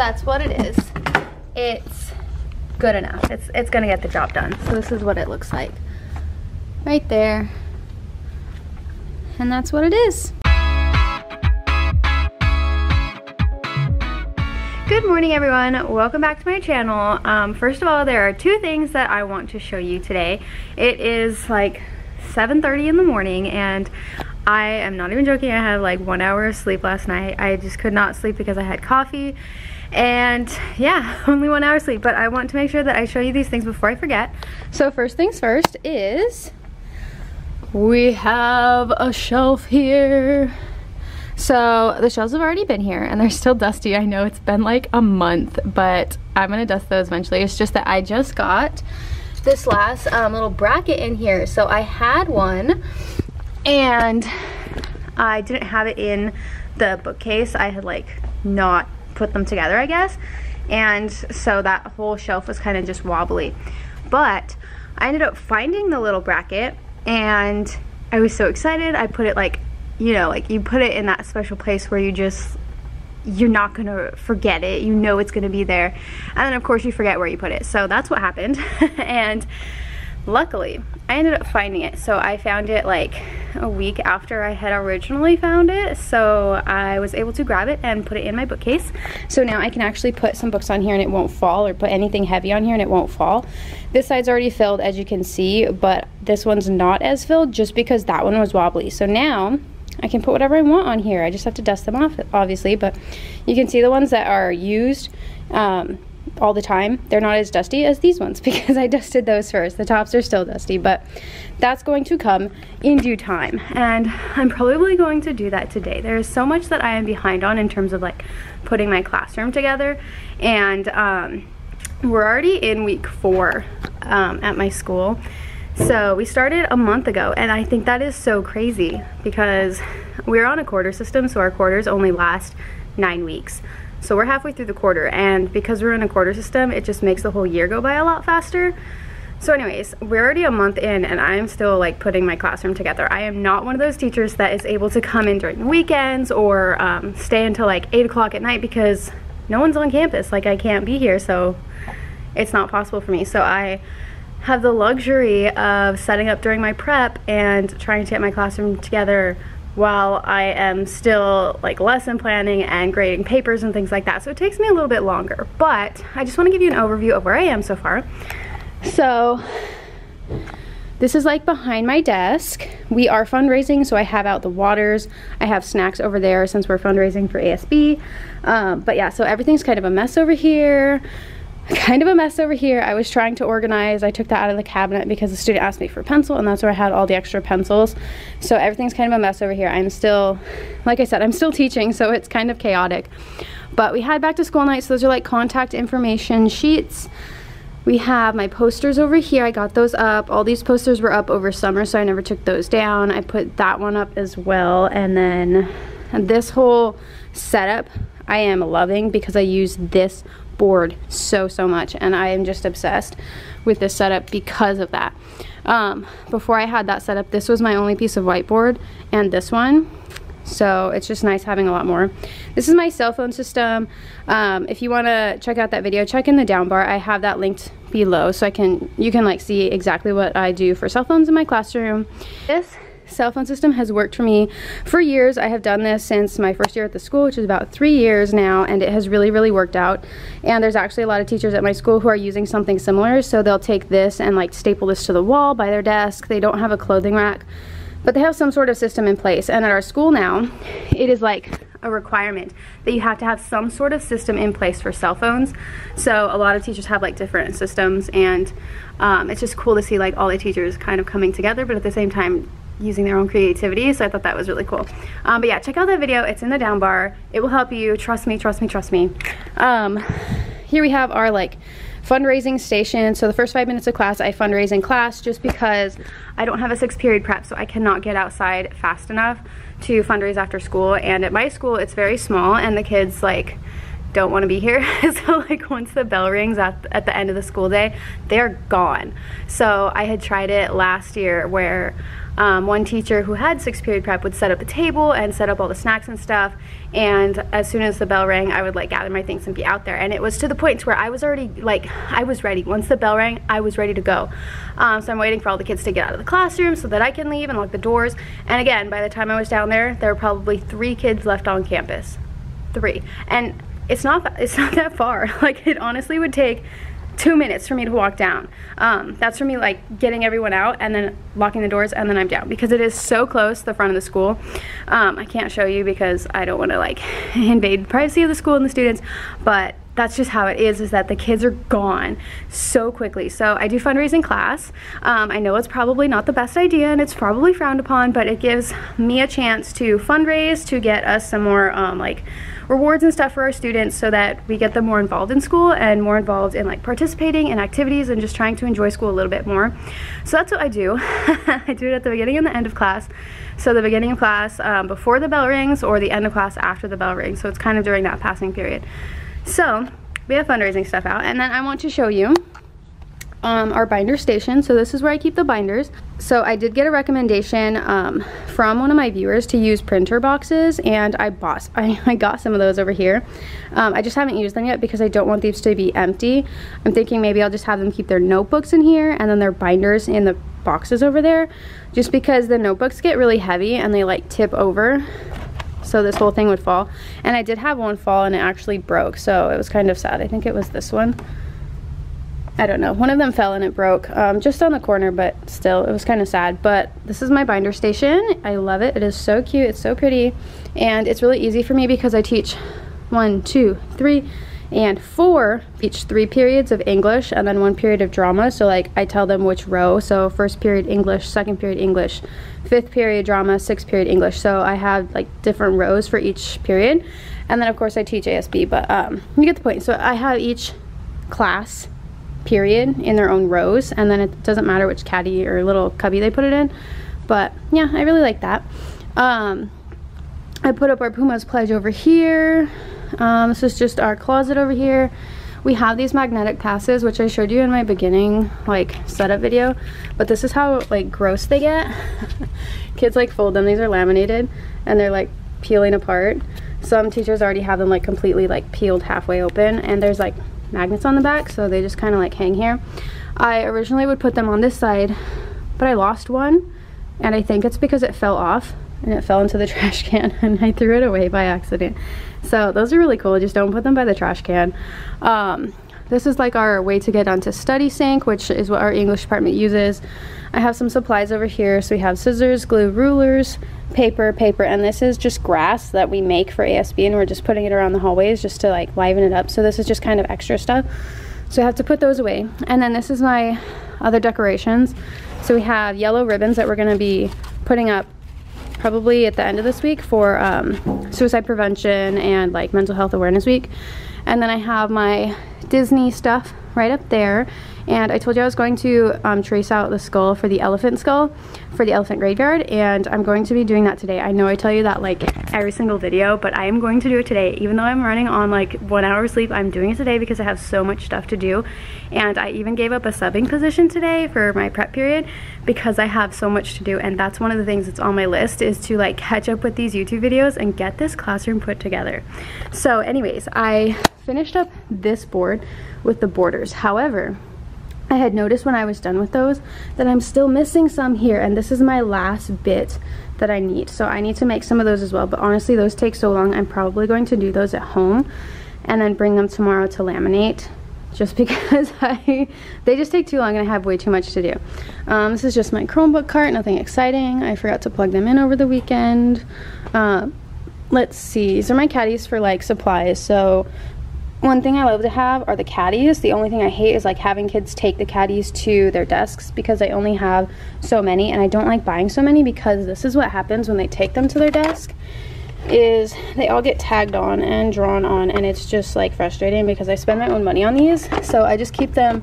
that's what it is. It's good enough. It's gonna get the job done. So this is what it looks like right there, and that's what it is. Good morning, everyone. Welcome back to my channel. First of all, there are two things that I want to show you today. It is like 7:30 in the morning, and I am not even joking. I had like 1 hour of sleep last night. I just could not sleep because I had coffee, and yeah, only 1 hour sleep. But I want to make sure that I show you these things before I forget. So first things first is we have a shelf here. So the shelves have already been here and they're still dusty. I know it's been like a month, but I'm gonna dust those eventually. It's just that I just got this last little bracket in here. So I had one and I didn't have it in the bookcase. I had like not put them together, I guess. And so that whole shelf was kind of just wobbly. But I ended up finding the little bracket and I was so excited. I put it like, you know, like you put it in that special place where you're not gonna forget it. You know it's gonna be there. And then of course you forget where you put it. So that's what happened. And luckily I ended up finding it. So I found it like a week after I had originally found it. So I was able to grab it and put it in my bookcase. So now I can actually put some books on here and it won't fall, or put anything heavy on here and it won't fall. This side's already filled, as you can see, but this one's not as filled just because that one was wobbly. So now I can put whatever I want on here. I just have to dust them off, obviously, but you can see the ones that are used all the time, they're not as dusty as these ones because I dusted those first. The tops are still dusty, but that's going to come in due time, and I'm probably going to do that today. There's so much that I am behind on in terms of like putting my classroom together, and we're already in week 4 at my school. So we started a month ago, and I think that is so crazy because we're on a quarter system, so our quarters only last 9 weeks. So we're halfway through the quarter, and because we're in a quarter system, it just makes the whole year go by a lot faster. So anyways, we're already a month in and I'm still like putting my classroom together. I am not one of those teachers that is able to come in during the weekends or stay until like 8 o'clock at night because no one's on campus. Like I can't be here, so it's not possible for me. So I have the luxury of setting up during my prep and trying to get my classroom together while I am still like lesson planning and grading papers and things like that. So it takes me a little bit longer, but I just want to give you an overview of where I am so far. So this is like behind my desk. We are fundraising, so I have out the waters. I have snacks over there since we're fundraising for ASB. But yeah, so everything's kind of a mess over here. I was trying to organize. I took that out of the cabinet because the student asked me for a pencil, and that's where I had all the extra pencils. So everything's kind of a mess over here. I'm still, like I said, I'm still teaching, so it's kind of chaotic. But we had back to school nights. So those are like contact information sheets. We have my posters over here. I got those up. All these posters were up over summer, so I never took those down. I put that one up as well. And then this whole setup I am loving because I use this board so much, and I am just obsessed with this setup because of that. Before I had that setup, this was my only piece of whiteboard, and this one, so it's just nice having a lot more. This is my cell phone system. If you want to check out that video, check in the down bar. I have that linked below, so you can like see exactly what I do for cell phones in my classroom. This cell phone system has worked for me for years. I have done this since my first year at the school, which is about 3 years now, and it has really worked out. And there's actually a lot of teachers at my school who are using something similar, so they'll take this and like staple this to the wall by their desk. They don't have a clothing rack, but they have some sort of system in place. And at our school now, it is like a requirement that you have to have some sort of system in place for cell phones. So a lot of teachers have like different systems, and it's just cool to see like all the teachers kind of coming together, but at the same time using their own creativity. So I thought that was really cool. But yeah, check out that video. It's in the down bar. It will help you. Trust me. Here we have our like fundraising station. So the first 5 minutes of class, I fundraise in class just because I don't have a 6 period prep, so I cannot get outside fast enough to fundraise after school. And at my school, it's very small and the kids like don't want to be here. So like once the bell rings at the end of the school day, they're gone. So I had tried it last year where One teacher who had 6th period prep would set up the table and set up all the snacks and stuff, and as soon as the bell rang, I would like gather my things and be out there. And it was to the point where I was already like, I was ready. Once the bell rang, I was ready to go. So I'm waiting for all the kids to get out of the classroom so that I can leave and lock the doors. And again, by the time I was down there were probably 3 kids left on campus. 3. And it's not that far. Like, it honestly would take 2 minutes for me to walk down. That's for me like getting everyone out and then locking the doors, and then I'm down, because it is so close to the front of the school. I can't show you because I don't want to like invade the privacy of the school and the students, but that's just how it is that the kids are gone so quickly. So I do fundraising class. I know it's probably not the best idea and it's probably frowned upon, but it gives me a chance to fundraise, to get us some more like rewards and stuff for our students, so that we get them more involved in school and more involved in like participating in activities and just trying to enjoy school a little bit more. So that's what I do. I do it at the beginning and the end of class. So the beginning of class before the bell rings, or the end of class after the bell rings. So it's kind of during that passing period. So we have fundraising stuff out, and then I want to show you our binder station. So this is where I keep the binders. So I did get a recommendation from one of my viewers to use printer boxes, and I got some of those over here. I just haven't used them yet because I don't want these to be empty. I'm thinking maybe I'll just have them keep their notebooks in here and then their binders in the boxes over there, just because the notebooks get really heavy and they like tip over. So this whole thing would fall. And I did have one fall and it actually broke, so it was kind of sad. I think it was this one. I don't know. One of them fell and it broke just on the corner, but still, it was kind of sad. But this is my binder station. I love it. It is so cute. It's so pretty. And it's really easy for me because I teach 1, 2, 3, and 4, each 3 periods of English and then 1 period of drama. So like I tell them which row. So 1st period English, 2nd period English, 5th period drama, 6th period English. So I have like different rows for each period. And then of course I teach ASB, but you get the point. So I have each class period in their own rows, and then it doesn't matter which caddy or little cubby they put it in. But yeah, I really like that. I put up our Puma's pledge over here. This is just our closet over here. We have these magnetic passes, which I showed you in my beginning like setup video, but this is how like gross they get. Kids like fold them. These are laminated and they're like peeling apart. Some teachers already have them like completely like peeled halfway open, and there's like magnets on the back, so they just kind of like hang here. I originally would put them on this side, but I lost one, and I think it's because it fell off and it fell into the trash can and I threw it away by accident. So those are really cool. Just don't put them by the trash can. This is like our way to get onto study sync, which is what our English department uses. I have some supplies over here. So we have scissors, glue, rulers, paper, and this is just grass that we make for ASB, and we're just putting it around the hallways just to like liven it up. So this is just kind of extra stuff. So I have to put those away. And then this is my other decorations. So we have yellow ribbons that we're going to be putting up probably at the end of this week for suicide prevention and like mental health awareness week. And then I have my Disney stuff right up there, and I told you I was going to trace out the skull for the elephant skull for the elephant graveyard, and I'm going to be doing that today. I know I tell you that like every single video, but I am going to do it today. Even though I'm running on like 1 hour sleep, I'm doing it today because I have so much stuff to do. And I even gave up a subbing position today for my prep period because I have so much to do, and that's one of the things that's on my list, is to like catch up with these YouTube videos and get this classroom put together. So anyways, I finished up this board with the borders. However, I had noticed when I was done with those that I'm still missing some here, and this is my last bit that I need. So I need to make some of those as well, but honestly those take so long. I'm probably going to do those at home and then bring them tomorrow to laminate, just because they just take too long and I have way too much to do. This is just my Chromebook cart, nothing exciting. I forgot to plug them in over the weekend. Let's see, these are my caddies for like supplies. So one thing I love to have are the caddies. The only thing I hate is like having kids take the caddies to their desks because I only have so many, and I don't like buying so many because this is what happens when they take them to their desk, is they all get tagged on and drawn on, and it's just like frustrating because I spend my own money on these. So I just keep them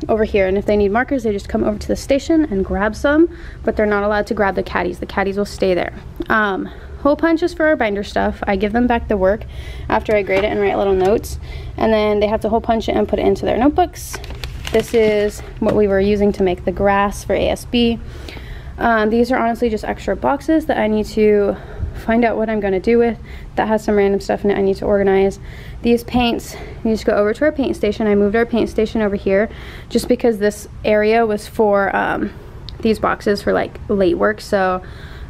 over here, and if they need markers they just come over to the station and grab some, but they're not allowed to grab the caddies. The caddies will stay there. Hole punches for our binder stuff. I give them back the work after I grade it and write little notes, and then they have to hole punch it and put it into their notebooks. This is what we were using to make the grass for ASB. These are honestly just extra boxes that I need to find out what I'm going to do with. That has some random stuff in it I need to organize. These paints, you just go over to our paint station. I moved our paint station over here just because this area was for these boxes for like late work, so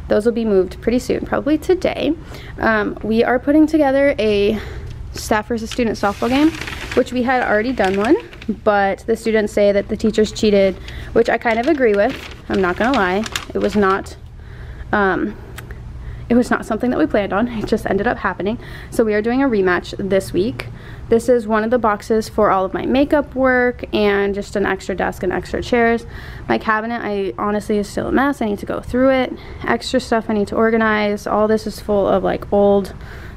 those will be moved pretty soon, probably today. We are putting together a staff versus student softball game, which we had already done one, but the students say that the teachers cheated, which I kind of agree with. I'm not gonna lie, it was not something that we planned on. It just ended up happening. So we are doing a rematch this week. This is one of the boxes for all of my makeup work and just an extra desk and extra chairs. My cabinet, I honestly is still a mess. I need to go through it. Extra stuff I need to organize. All this is full of like old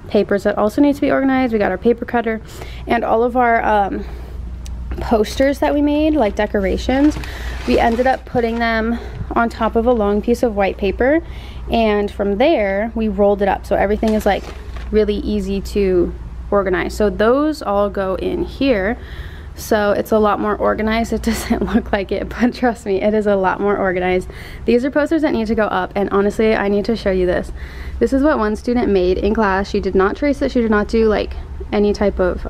papers that also need to be organized. We got our paper cutter and all of our posters that we made, like decorations. We ended up putting them on top of a long piece of white paper, and from there we rolled it up so everything is like really easy to organize. So those all go in here, so it's a lot more organized. It doesn't look like it, but trust me, it is a lot more organized. These are posters that need to go up, and honestly I need to show you this. This is what one student made in class. She did not trace it. She did not do like any type of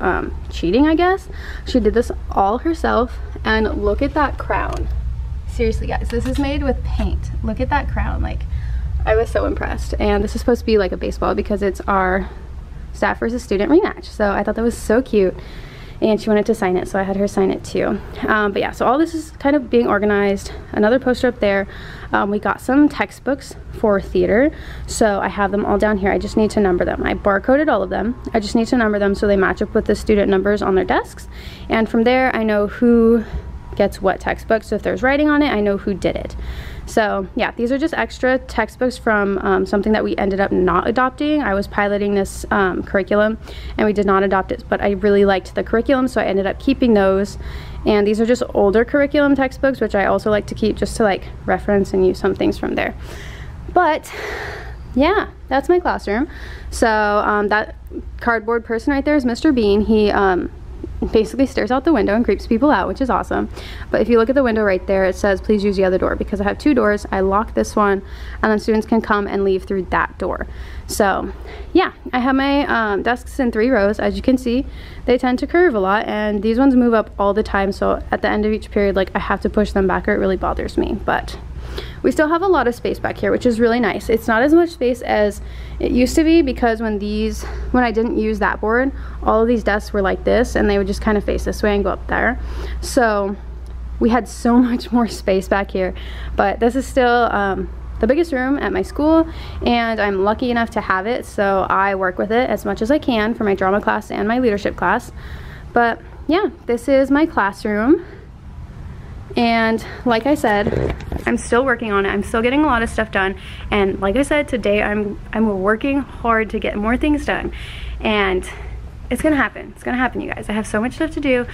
cheating, I guess. She did this all herself, and look at that crown. Seriously guys, this is made with paint. Look at that crown. Like, I was so impressed. And this is supposed to be like a baseball because it's our staff versus student rematch. So I thought that was so cute, and she wanted to sign it, so I had her sign it too. But yeah, so all this is kind of being organized. Another poster up there. We got some textbooks for theater, so I have them all down here. I just need to number them. I barcoded all of them. I just need to number them so they match up with the student numbers on their desks, and from there I know who gets what textbook. So if there's writing on it, I know who did it. So yeah, these are just extra textbooks from something that we ended up not adopting. I was piloting this curriculum and we did not adopt it, but I really liked the curriculum, so I ended up keeping those. And these are just older curriculum textbooks, which I also like to keep just to like reference and use some things from there. But yeah, that's my classroom. So that cardboard person right there is Mr. Bean. He basically stares out the window and creeps people out, which is awesome. But if you look at the window right there, it says please use the other door, because I have two doors. I lock this one and then students can come and leave through that door. So yeah, I have my desks in 3 rows. As you can see, they tend to curve a lot, and these ones move up all the time, so at the end of each period, like, I have to push them back or it really bothers me. But we still have a lot of space back here, which is really nice. It's not as much space as it used to be, because when I didn't use that board, all of these desks were like this, and they would just kind of face this way and go up there. So we had so much more space back here. But this is still the biggest room at my school, and I'm lucky enough to have it, so I work with it as much as I can for my drama class and my leadership class. But yeah, this is my classroom. And like I said, I'm still working on it. I'm still getting a lot of stuff done, and like I said, today I'm working hard to get more things done, and it's gonna happen. It's gonna happen, you guys. I have so much stuff to do,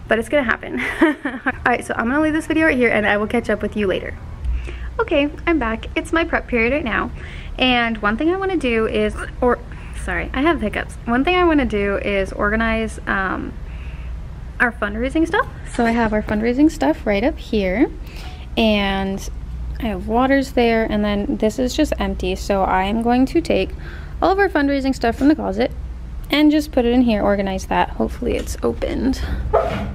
but it's gonna happen. All right, so I'm gonna leave this video right here, and I will catch up with you later. Okay, I'm back. It's my prep period right now, and one thing I want to do is, sorry, I have hiccups. One thing I want to do is organize our fundraising stuff. So I have our fundraising stuff right up here, and I have waters there, and then this is just empty. So I am going to take all of our fundraising stuff from the closet and just put it in here, organize that. Hopefully it's opened.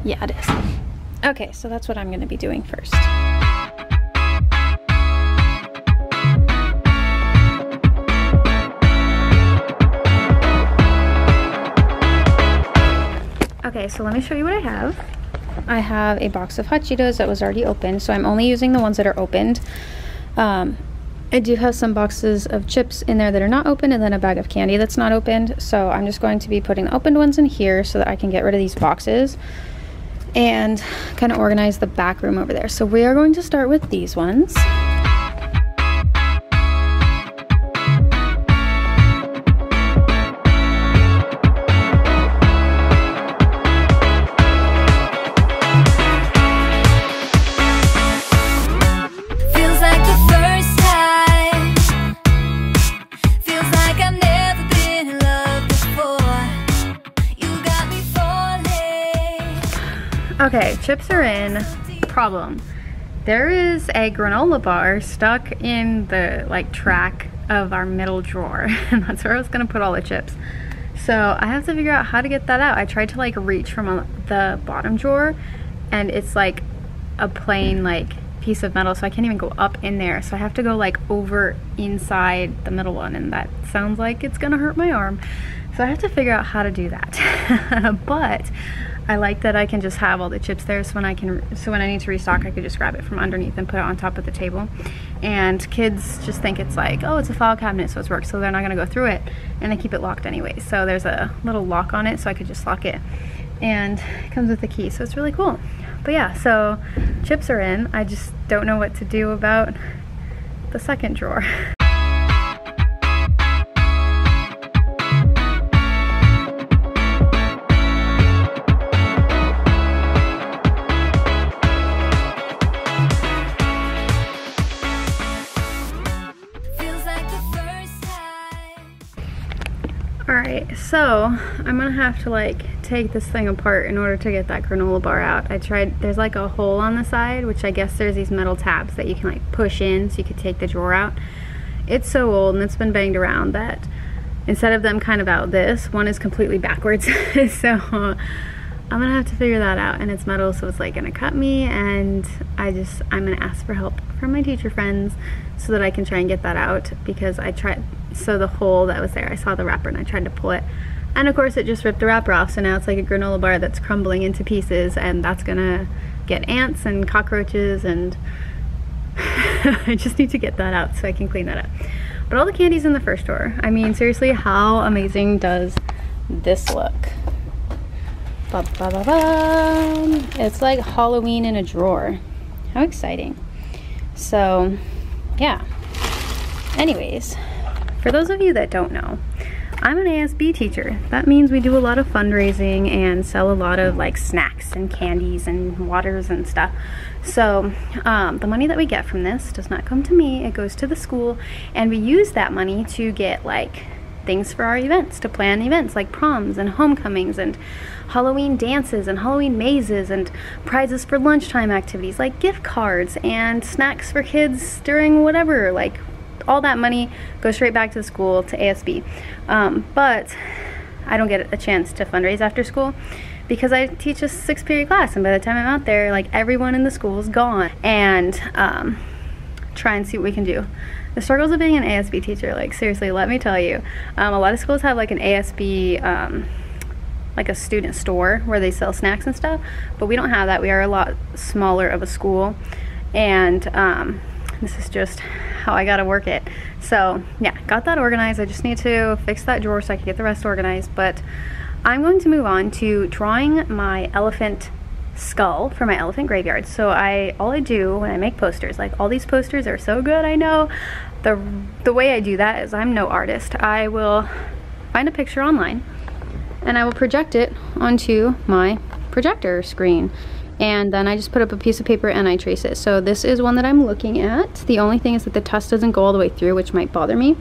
Yeah, it is. Okay, so that's what I'm going to be doing first. Okay, so let me show you what I have. I have a box of hot Cheetos that was already opened, so I'm only using the ones that are opened. I do have some boxes of chips in there that are not opened, and then a bag of candy that's not opened. So I'm just going to be putting the opened ones in here so that I can get rid of these boxes and kind of organize the back room over there. So we are going to start with these ones. Okay, chips are in. Problem. there is a granola bar stuck in the like track of our middle drawer, and that's where I was gonna put all the chips. So I have to figure out how to get that out. I tried to like reach from the bottom drawer, and it's like a plain like piece of metal, so I can't even go up in there. So I have to go like over inside the middle one, and that sounds like it's gonna hurt my arm. So I have to figure out how to do that. But I like that I can just have all the chips there, so when I need to restock, I could just grab it from underneath and put it on top of the table. And kids just think it's like, oh, it's a file cabinet, so it's work, so they're not gonna go through it, and they keep it locked anyway. So there's a little lock on it, so I could just lock it, and it comes with a key, so it's really cool. But yeah, so chips are in. I just don't know what to do about the second drawer. Alright, so I'm gonna have to like take this thing apart in order to get that granola bar out. I tried, there's like a hole on the side, which I guess there's these metal tabs that you can like push in so you could take the drawer out. It's so old and it's been banged around that instead of them kind of out this, one is completely backwards. So I'm gonna have to figure that out, and it's metal, so it's like gonna cut me, and I'm gonna ask for help from my teacher friends so that I can try and get that out, because I tried, so the hole that was there, I saw the wrapper and I tried to pull it, and of course it just ripped the wrapper off, so now it's like a granola bar that's crumbling into pieces, and that's gonna get ants and cockroaches, and I just need to get that out so I can clean that up. But all the candy's in the first drawer. I mean, seriously, how amazing does this look? Ba, ba, ba, ba. It's like Halloween in a drawer. How exciting. So yeah, anyways, for those of you that don't know, I'm an ASB teacher. That means we do a lot of fundraising and sell a lot of like snacks and candies and waters and stuff. So the money that we get from this does not come to me, it goes to the school, and we use that money to get like things for our events, to plan events like proms and homecomings and Halloween dances and Halloween mazes and prizes for lunchtime activities like gift cards and snacks for kids during whatever. Like all that money goes straight back to the school, to ASB. But I don't get a chance to fundraise after school because I teach a 6-period class, and by the time I'm out there, like everyone in the school is gone, and try and see what we can do. The struggles of being an ASB teacher, like seriously, let me tell you. A lot of schools have like an ASB, like a student store where they sell snacks and stuff, but we don't have that. We are a lot smaller of a school, and this is just how I gotta work it. So yeah, got that organized. I just need to fix that drawer so I can get the rest organized, but I'm going to move on to drawing my elephant skull for my elephant graveyard. So all I do when I make posters, like all these posters are so good, I know. The way I do that is, I'm no artist. I will find a picture online and I will project it onto my projector screen, and then I just put up a piece of paper and I trace it. So this is one that I'm looking at. The only thing is that the tusk doesn't go all the way through, which might bother me.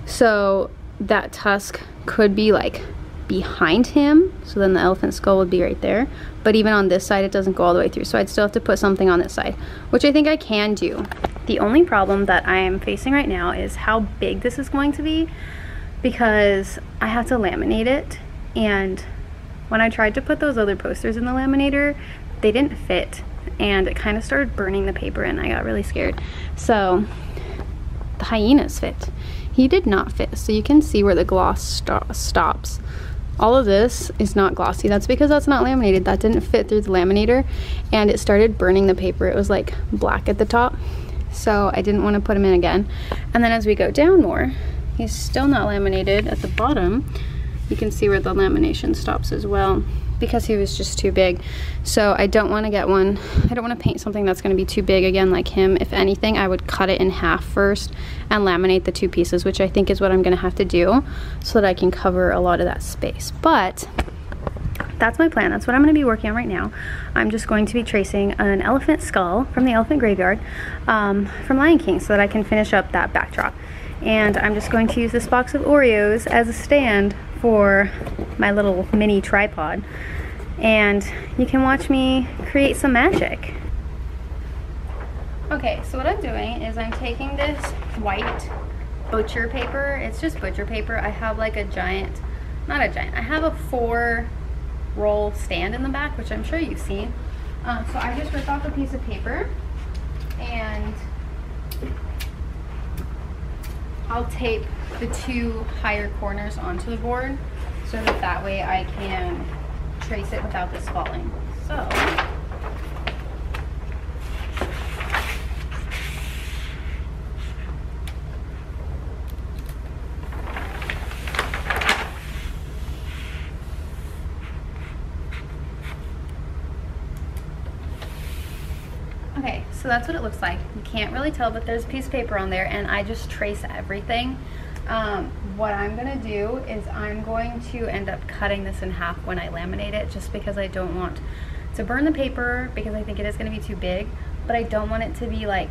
So that tusk could be like behind him, so then the elephant skull would be right there, but even on this side it doesn't go all the way through, so I'd still have to put something on this side, which I think I can do. The only problem that I am facing right now is how big this is going to be, because I have to laminate it, and when I tried to put those other posters in the laminator, they didn't fit, and it kind of started burning the paper and I got really scared. So the hyenas fit. He did not fit, so you can see where the gloss stops. All of this is not glossy. That's because that's not laminated. That didn't fit through the laminator, and it started burning the paper. It was like black at the top, so I didn't want to put him in again. And then as we go down more, he's still not laminated at the bottom. You can see where the lamination stops as well, because he was just too big. So I don't want to get one. I don't want to paint something that's going to be too big again like him. If anything, I would cut it in half first and laminate the two pieces, which I think is what I'm going to have to do so that I can cover a lot of that space. But that's my plan. That's what I'm going to be working on right now. I'm just going to be tracing an elephant skull from the elephant graveyard from Lion King so that I can finish up that backdrop. And I'm just going to use this box of Oreos as a stand for my little mini tripod, and you can watch me create some magic. Okay, so what I'm doing is I'm taking this white butcher paper. It's just butcher paper. I have like a giant, not a giant, I have a 4-roll stand in the back, which I'm sure you've seen. So I just ripped off a piece of paper and I'll tape the 2 higher corners onto the board so that way I can trace it without this falling. So okay, so that's what it looks like. You can't really tell, but there's a piece of paper on there, and I just trace everything. What I'm gonna do is I'm going to end up cutting this in half when I laminate it, just because I don't want to burn the paper, because I think it is gonna be too big, but I don't want it to be like,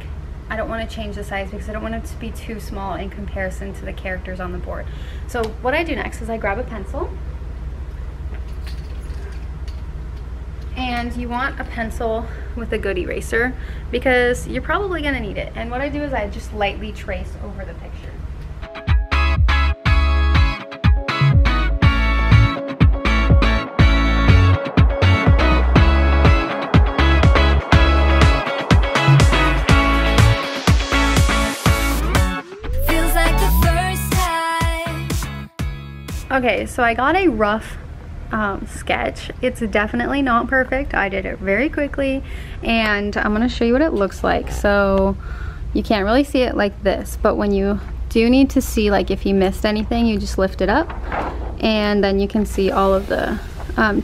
I don't want to change the size because I don't want it to be too small in comparison to the characters on the board. So what I do next is I grab a pencil. And you want a pencil with a good eraser because you're probably gonna need it. And what I do is I just lightly trace over the picture. Feels like the first time. Okay, so I got a rough sketch. It's definitely not perfect. I did it very quickly and I'm gonna show you what it looks like. So you can't really see it like this, but when you do need to see, like if you missed anything, you just lift it up and then you can see all of the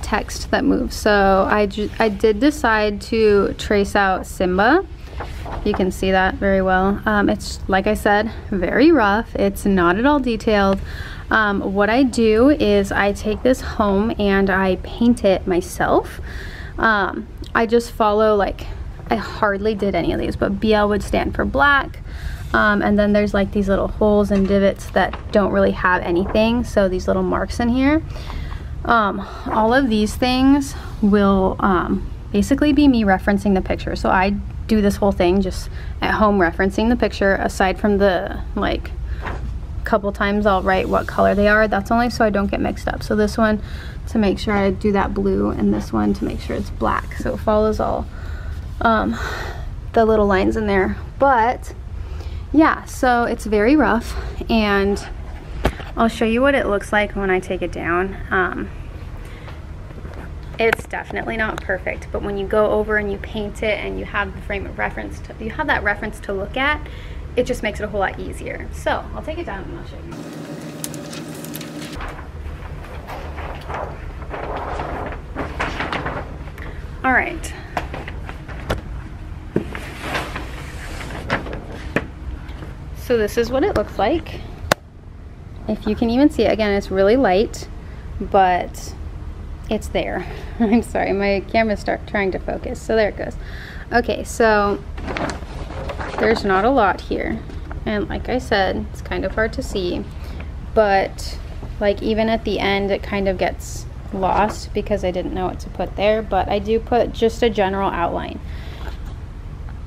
text that moves. So I did decide to trace out Simba. You can see that very well. It's, like I said, very rough. It's not at all detailed. What I do is I take this home and I paint it myself. I just follow, like, I hardly did any of these, but BL would stand for black. And then there's like these little holes and divots that don't really have anything. So these little marks in here. All of these things will basically be me referencing the picture. So I do this whole thing just at home referencing the picture, aside from the like couple times I'll write what color they are. That's only so I don't get mixed up. So this one to make sure I do that blue, and this one to make sure it's black, so it follows all the little lines in there. But yeah, so it's very rough and I'll show you what it looks like when I take it down. It's definitely not perfect, but when you go over and you paint it and you have the frame of reference you have that reference to look at, it just makes it a whole lot easier. So I'll take it down and I'll show you. All right. So this is what it looks like. If you can even see it, again, it's really light, but it's there. I'm sorry, my camera's trying to focus. So there it goes. Okay, so there's not a lot here. And like I said, it's kind of hard to see, but like even at the end, it kind of gets lost because I didn't know what to put there, but I do put just a general outline.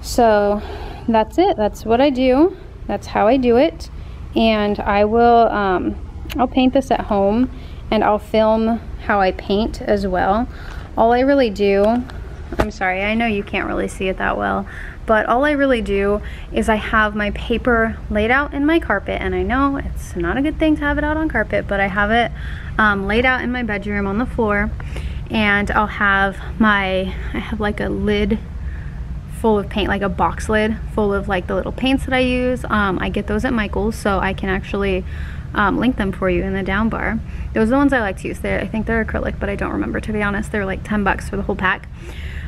So that's it. That's what I do. That's how I do it. And I will, I'll paint this at home and I'll film how I paint as well. All I really do, I'm sorry, I know you can't really see it that well, but all I really do is I have my paper laid out in my carpet, and I know it's not a good thing to have it out on carpet, but I have it laid out in my bedroom on the floor, and I'll have I have like a lid full of paint, like a box lid full of like the little paints that I use. I get those at Michael's, so I can actually link them for you in the down bar. Those are the ones I like to use. I think they're acrylic, but I don't remember, to be honest. They're like 10 bucks for the whole pack.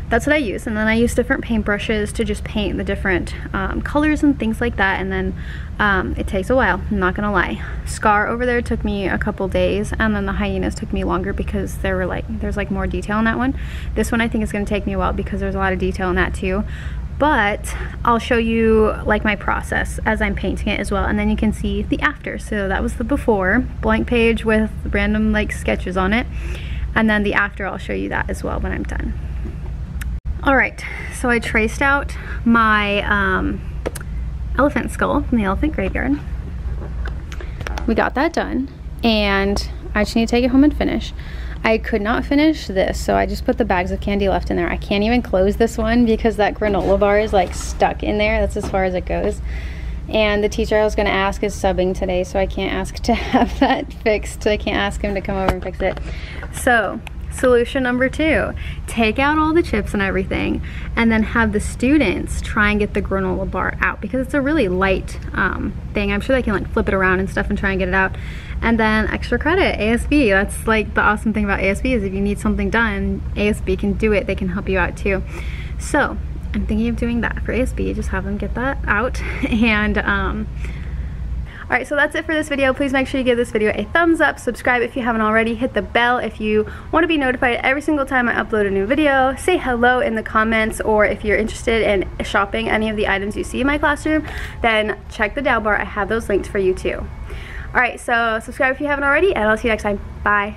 That's what I use. And then I use different paintbrushes to just paint the different colors and things like that. And then it takes a while, I'm not gonna lie. Scar over there took me a couple days, and then the hyenas took me longer because there's like more detail in that one. This one I think is gonna take me a while because there's a lot of detail in that too. But I'll show you like my process as I'm painting it as well, and then you can see the after. So that was the before, blank page with random like sketches on it, and then the after, I'll show you that as well when I'm done. All right, so I traced out my elephant skull from the elephant graveyard. We got that done, and I just need to take it home and finish. I could not finish this, so I just put the bags of candy left in there. I can't even close this one because that granola bar is like stuck in there. That's as far as it goes. And the teacher I was gonna ask is subbing today, so I can't ask to have that fixed. I can't ask him to come over and fix it. So, solution number 2, take out all the chips and everything, and then have the students try and get the granola bar out, because it's a really light thing. I'm sure they can like flip it around and stuff and try and get it out. And then extra credit, ASB. That's like the awesome thing about ASB, is if you need something done, ASB can do it. They can help you out too. So I'm thinking of doing that for ASB, just have them get that out. And alright, so that's it for this video. Please make sure you give this video a thumbs up, subscribe if you haven't already, hit the bell if you want to be notified every single time I upload a new video, say hello in the comments, or if you're interested in shopping any of the items you see in my classroom, then check the down bar. I have those linked for you too. Alright, so subscribe if you haven't already, and I'll see you next time. Bye.